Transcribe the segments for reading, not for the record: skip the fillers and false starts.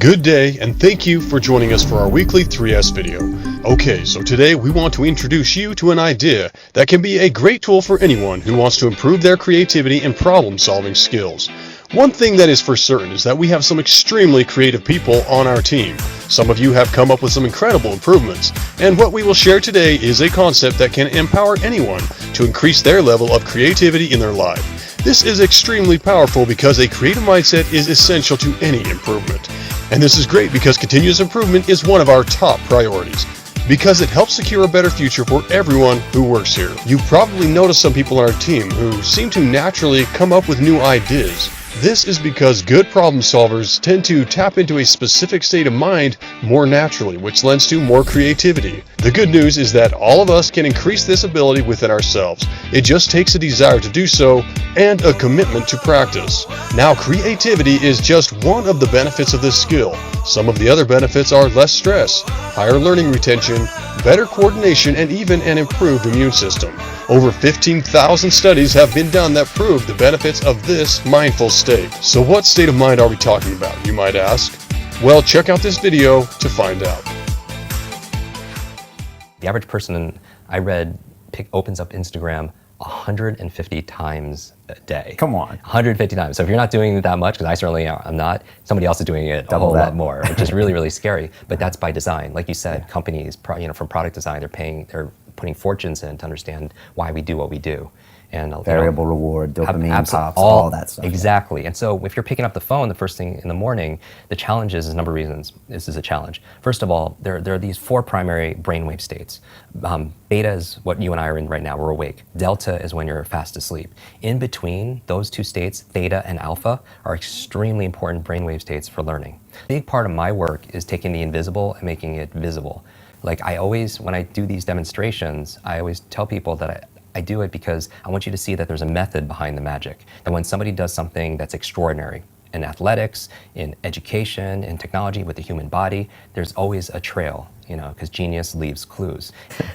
Good day, and thank you for joining us for our weekly 3S video. Okay, so today we want to introduce you to an idea that can be a great tool for anyone who wants to improve their creativity and problem-solving skills. One thing that is for certain is that we have some extremely creative people on our team. Some of you have come up with some incredible improvements, and what we will share today is a concept that can empower anyone to increase their level of creativity in their life. This is extremely powerful because a creative mindset is essential to any improvement. And this is great because continuous improvement is one of our top priorities, because it helps secure a better future for everyone who works here. You've probably noticed some people on our team who seem to naturally come up with new ideas. This is because good problem solvers tend to tap into a specific state of mind more naturally, which lends to more creativity. The good news is that all of us can increase this ability within ourselves. It just takes a desire to do so and a commitment to practice. Now, creativity is just one of the benefits of this skill. Some of the other benefits are less stress, higher learning retention, better coordination, and even an improved immune system. Over 15,000 studies have been done that prove the benefits of this mindful state. So what state of mind are we talking about, you might ask? Well, check out this video to find out. The average person I read opens up Instagram 150 times a day. Come on. 150 times. So if you're not doing it that much, because I certainly am not, somebody else is doing it a whole lot more, which is really, really scary. But that's by design. Like you said, companies, from product design, they're putting fortunes in to understand why we do what we do. And variable reward, dopamine pops, all that stuff. Exactly. And so if you're picking up the phone the first thing in the morning, the challenge is a number of reasons this is a challenge. First of all, there are these four primary brainwave states. Beta is what you and I are in right now, we're awake. Delta is when you're fast asleep. In between those two states, theta and alpha, are extremely important brainwave states for learning. A big part of my work is taking the invisible and making it visible. Like when I do these demonstrations, I always tell people that I do it because I want you to see that there's a method behind the magic. That when somebody does something that's extraordinary in athletics, in education, in technology, with the human body, there's always a trail, because genius leaves clues.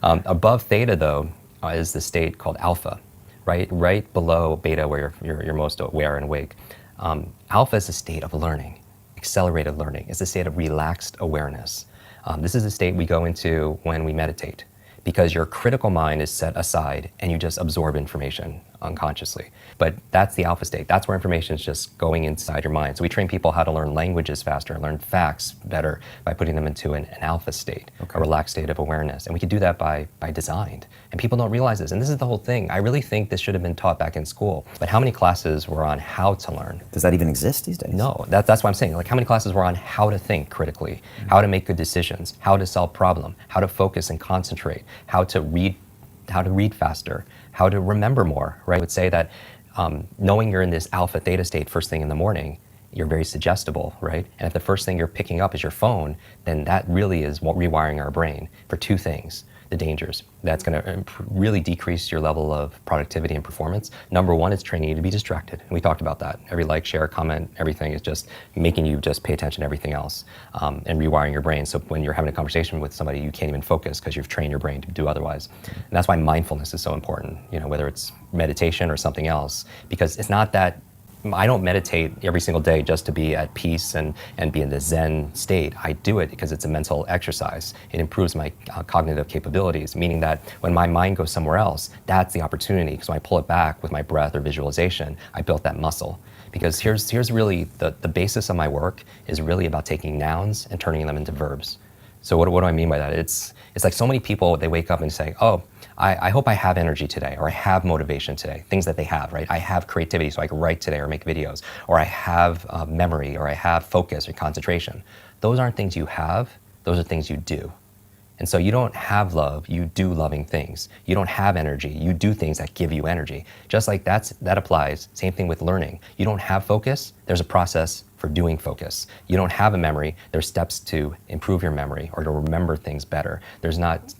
Above theta, though, is the state called alpha, right below beta, where you're most aware and awake. Alpha is a state of learning, accelerated learning. It's a state of relaxed awareness. This is a state we go into when we meditate, because your critical mind is set aside and you just absorb information unconsciously. But that's the alpha state. That's where information is just going inside your mind. So we train people how to learn languages faster, learn facts better by putting them into an alpha state, a relaxed state of awareness. And we can do that by design. And people don't realize this. And this is the whole thing. I really think this should have been taught back in school. But how many classes were on how to learn? Does that even exist these days? No, that's what I'm saying. Like, how many classes were on how to think critically, how to make good decisions, how to solve problems, how to focus and concentrate, how to read faster, how to remember more, right? I would say that knowing you're in this alpha theta state first thing in the morning, you're very suggestible, right? And if the first thing you're picking up is your phone, then that really is rewiring our brain for two things. The dangers. That's going to really decrease your level of productivity and performance. Number one, it's training you to be distracted. And we talked about that. Every like, share, comment, everything is just making you just pay attention to everything else and rewiring your brain. So when you're having a conversation with somebody, you can't even focus because you've trained your brain to do otherwise. And that's why mindfulness is so important, whether it's meditation or something else, because it's not that I don't meditate every single day just to be at peace and be in the Zen state. I do it because it's a mental exercise. It improves my cognitive capabilities, meaning that when my mind goes somewhere else, that's the opportunity. Because when I pull it back with my breath or visualization, I built that muscle. Because here's really the basis of my work is really about taking nouns and turning them into verbs. So what do I mean by that? It's like so many people, they wake up and say, oh, I hope I have energy today, or I have motivation today, things that they have, right? I have creativity so I can write today or make videos, or I have memory, or I have focus or concentration. Those aren't things you have, those are things you do. And so you don't have love, you do loving things. You don't have energy, you do things that give you energy. Just like that applies, same thing with learning. You don't have focus, there's a process for doing focus. You don't have a memory, there's steps to improve your memory or to remember things better.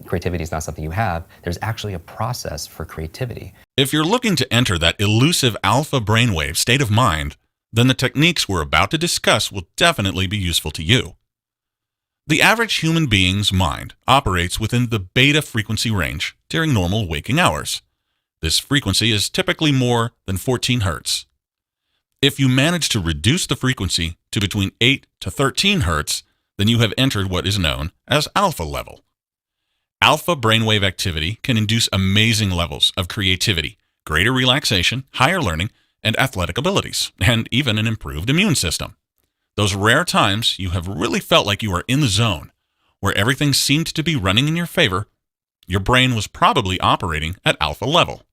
Creativity is not something you have, there's actually a process for creativity. If you're looking to enter that elusive alpha brainwave state of mind, then the techniques we're about to discuss will definitely be useful to you. The average human being's mind operates within the beta frequency range during normal waking hours. This frequency is typically more than 14 hertz. If you manage to reduce the frequency to between 8 to 13 hertz, then you have entered what is known as alpha level. Alpha brainwave activity can induce amazing levels of creativity, greater relaxation, higher learning, and athletic abilities, and even an improved immune system. Those rare times you have really felt like you are in the zone, where everything seemed to be running in your favor, your brain was probably operating at alpha level.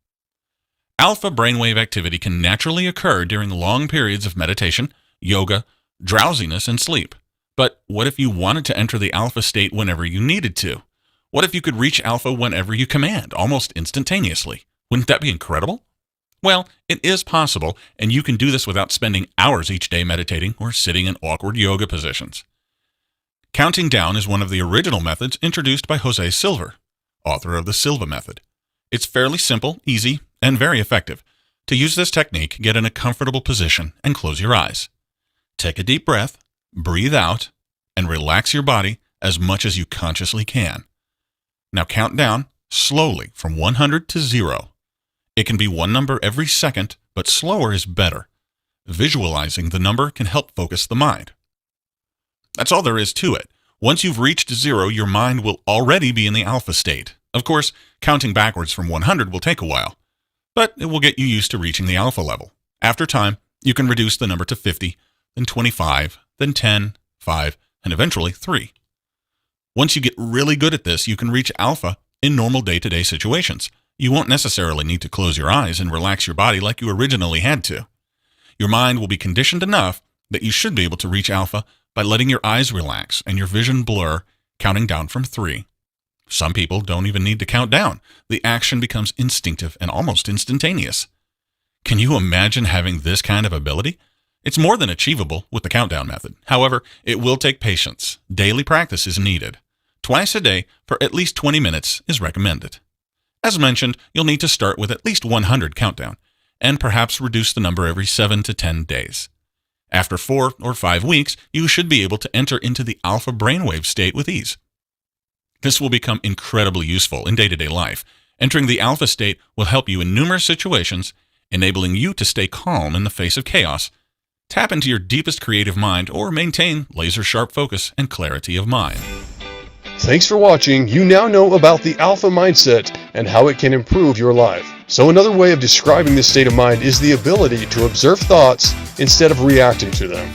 Alpha brainwave activity can naturally occur during long periods of meditation, yoga, drowsiness, and sleep. But what if you wanted to enter the alpha state whenever you needed to? What if you could reach alpha whenever you command, almost instantaneously? Wouldn't that be incredible? Well, it is possible, and you can do this without spending hours each day meditating or sitting in awkward yoga positions. Counting down is one of the original methods introduced by Jose Silva, author of the Silva method. It's fairly simple, easy, and very effective. To use this technique, get in a comfortable position and close your eyes. Take a deep breath, breathe out, and relax your body as much as you consciously can. Now count down slowly from 100 to 0. It can be one number every second, but slower is better. Visualizing the number can help focus the mind. That's all there is to it. Once you've reached 0, your mind will already be in the alpha state. Of course, counting backwards from 100 will take a while, but it will get you used to reaching the alpha level. After time, you can reduce the number to 50, then 25, then 10, 5, and eventually 3. Once you get really good at this, you can reach alpha in normal day-to-day situations. You won't necessarily need to close your eyes and relax your body like you originally had to. Your mind will be conditioned enough that you should be able to reach alpha by letting your eyes relax and your vision blur, counting down from 3. Some people don't even need to count down. The action becomes instinctive and almost instantaneous. Can you imagine having this kind of ability? It's more than achievable with the countdown method. However, it will take patience. Daily practice is needed. Twice a day for at least 20 minutes is recommended. As mentioned, you'll need to start with at least 100 countdown, and perhaps reduce the number every 7 to 10 days. After 4 or 5 weeks, you should be able to enter into the alpha brainwave state with ease. This will become incredibly useful in day-to-day life. Entering the alpha state will help you in numerous situations, enabling you to stay calm in the face of chaos, tap into your deepest creative mind, or maintain laser-sharp focus and clarity of mind. Thanks for watching. You now know about the alpha mindset and how it can improve your life. So another way of describing this state of mind is the ability to observe thoughts instead of reacting to them.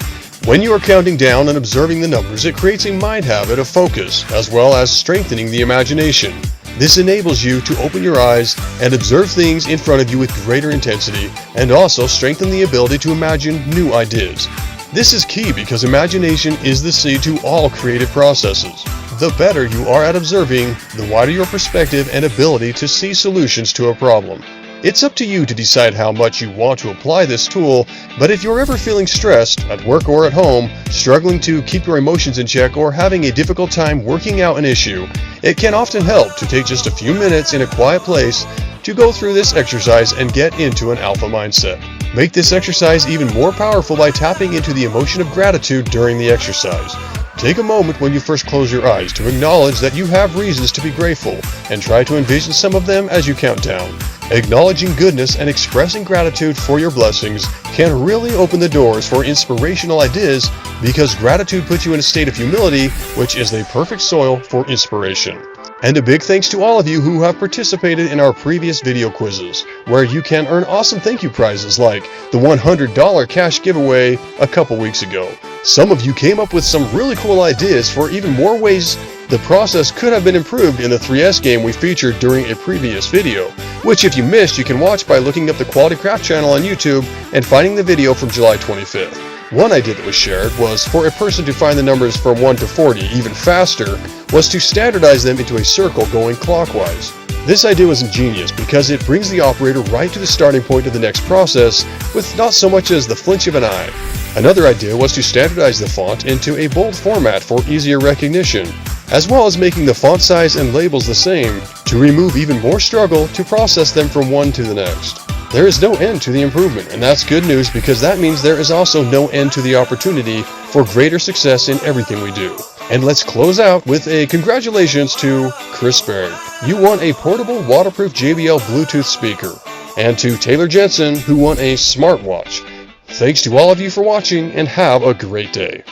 When you are counting down and observing the numbers, it creates a mind habit of focus, as well as strengthening the imagination. This enables you to open your eyes and observe things in front of you with greater intensity, and also strengthen the ability to imagine new ideas. This is key because imagination is the seed to all creative processes. The better you are at observing, the wider your perspective and ability to see solutions to a problem. It's up to you to decide how much you want to apply this tool, but if you're ever feeling stressed, at work or at home, struggling to keep your emotions in check, or having a difficult time working out an issue, it can often help to take just a few minutes in a quiet place to go through this exercise and get into an alpha mindset. Make this exercise even more powerful by tapping into the emotion of gratitude during the exercise. Take a moment when you first close your eyes to acknowledge that you have reasons to be grateful, and try to envision some of them as you count down. Acknowledging goodness and expressing gratitude for your blessings can really open the doors for inspirational ideas, because gratitude puts you in a state of humility, which is the perfect soil for inspiration. And a big thanks to all of you who have participated in our previous video quizzes, where you can earn awesome thank you prizes like the $100 cash giveaway a couple weeks ago. Some of you came up with some really cool ideas for even more ways the process could have been improved in the 3S game we featured during a previous video, which if you missed, you can watch by looking up the Quality Craft channel on YouTube and finding the video from July 25th. One idea that was shared was for a person to find the numbers from 1 to 40 even faster was to standardize them into a circle going clockwise. This idea was ingenious because it brings the operator right to the starting point of the next process with not so much as the flinch of an eye. Another idea was to standardize the font into a bold format for easier recognition, as well as making the font size and labels the same to remove even more struggle to process them from one to the next. There is no end to the improvement, and that's good news because that means there is also no end to the opportunity for greater success in everything we do. And let's close out with a congratulations to Chris Berg. You won a portable waterproof JBL Bluetooth speaker. And to Taylor Jensen, who won a smartwatch. Thanks to all of you for watching, and have a great day.